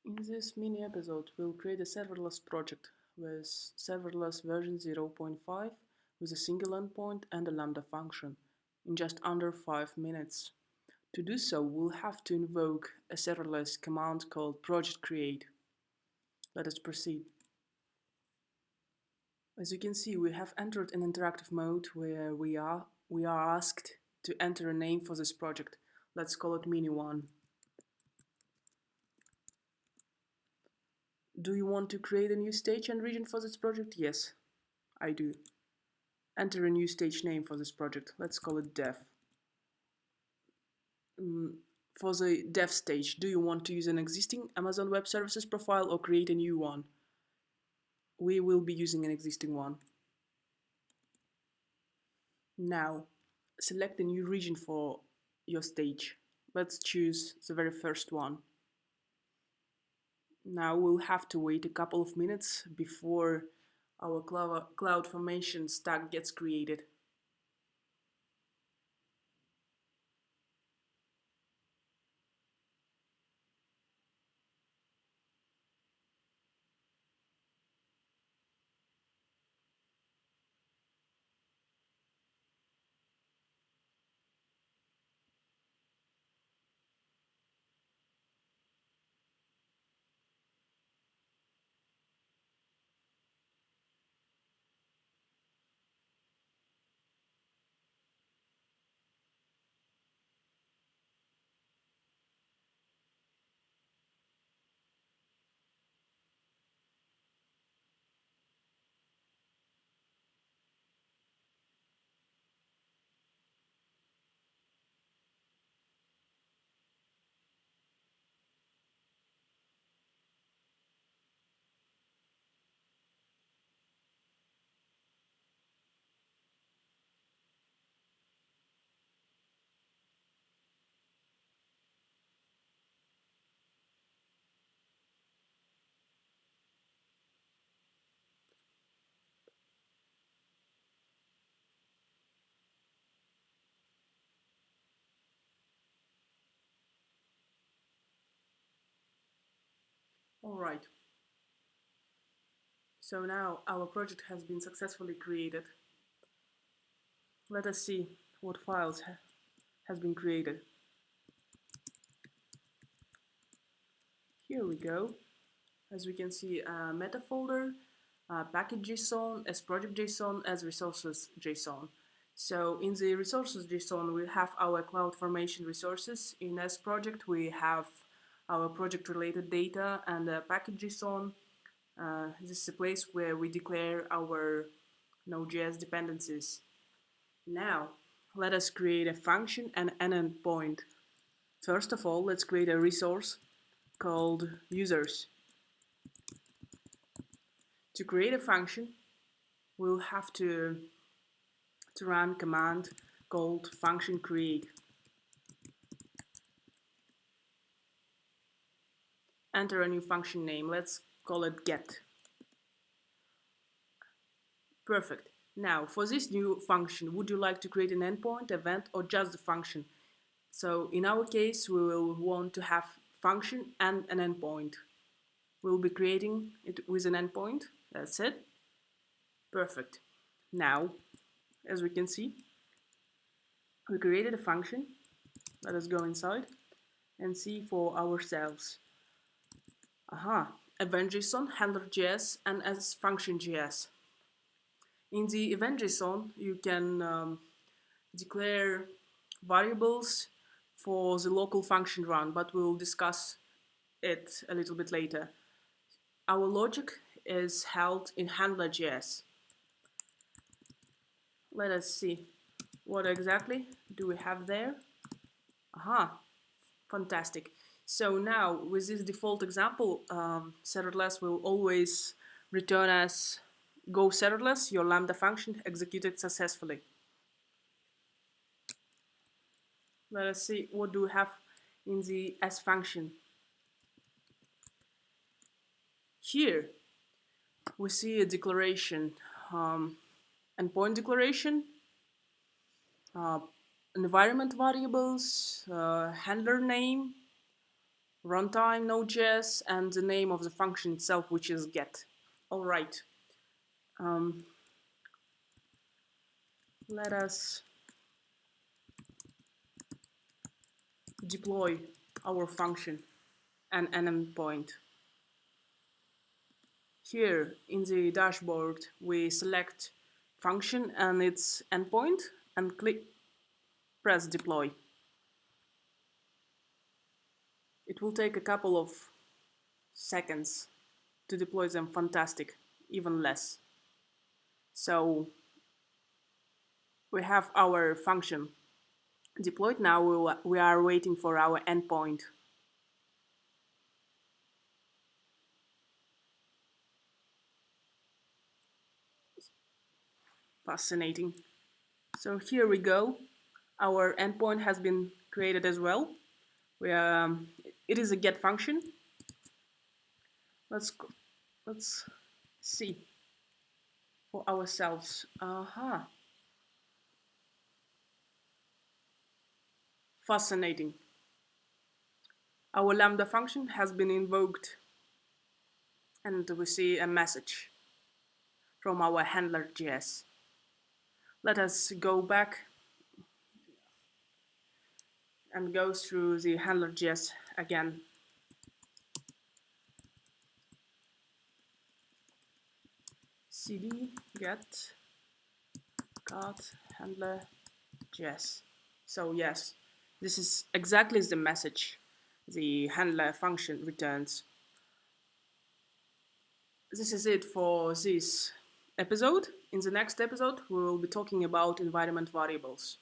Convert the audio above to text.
In this mini episode, we'll create a serverless project with serverless version 0.5 with a single endpoint and a lambda function in just under 5 minutes. To do so, we'll have to invoke a serverless command called project create. Let us proceed. As you can see, we have entered an interactive mode where we are asked to enter a name for this project. Let's call it mini1. Do you want to create a new stage and region for this project? Yes, I do. Enter a new stage name for this project. Let's call it dev. For the dev stage, do you want to use an existing Amazon Web Services profile or create a new one? We will be using an existing one. Now, select a new region for your stage. Let's choose the very first one. Now we'll have to wait a couple of minutes before our CloudFormation stack gets created. Alright, so now our project has been successfully created. Let us see what files has been created. Here we go. As we can see, a meta folder, package.json, as project.json, as resources.json. So in the resources.json, we have our CloudFormation resources. In S project, we have our project-related data, and package.json. This is a place where we declare our node.js dependencies. Now, let us create a function and an endpoint. First of all, let's create a resource called users. To create a function, we'll have to run a command called function create. Enter a new function name. Let's call it get. Perfect. Now, for this new function, would you like to create an endpoint, event, or just the function? So in our case, we will want to have function and an endpoint. We'll be creating it with an endpoint. That's it. Perfect. Now, as we can see, we created a function. Let us go inside and see for ourselves. Event.json, handler.js, and as function.js. In the event.json, you can declare variables for the local function run, but we'll discuss it a little bit later. Our logic is held in handler.js. Let us see what exactly do we have there. Fantastic. So now with this default example, serverless will always return as go serverless, your lambda function executed successfully. Let us see what do we have in the S function. Here we see a declaration, endpoint declaration, environment variables, handler name, runtime node.js, and the name of the function itself, which is get. All right. Let us deploy our function and an endpoint. Here in the dashboard, we select function and its endpoint and press deploy. It will take a couple of seconds to deploy them. Fantastic, even less. So we have our function deployed. Now we are waiting for our endpoint. Fascinating. So here we go. Our endpoint has been created as well. It is a get function. Let's see for ourselves. Fascinating. Our lambda function has been invoked, and we see a message from our handler.js. Let us go back and go through the handler.js again. cd get handler.js. So yes, this is exactly the message the handler function returns. This is it for this episode. In the next episode, we will be talking about environment variables.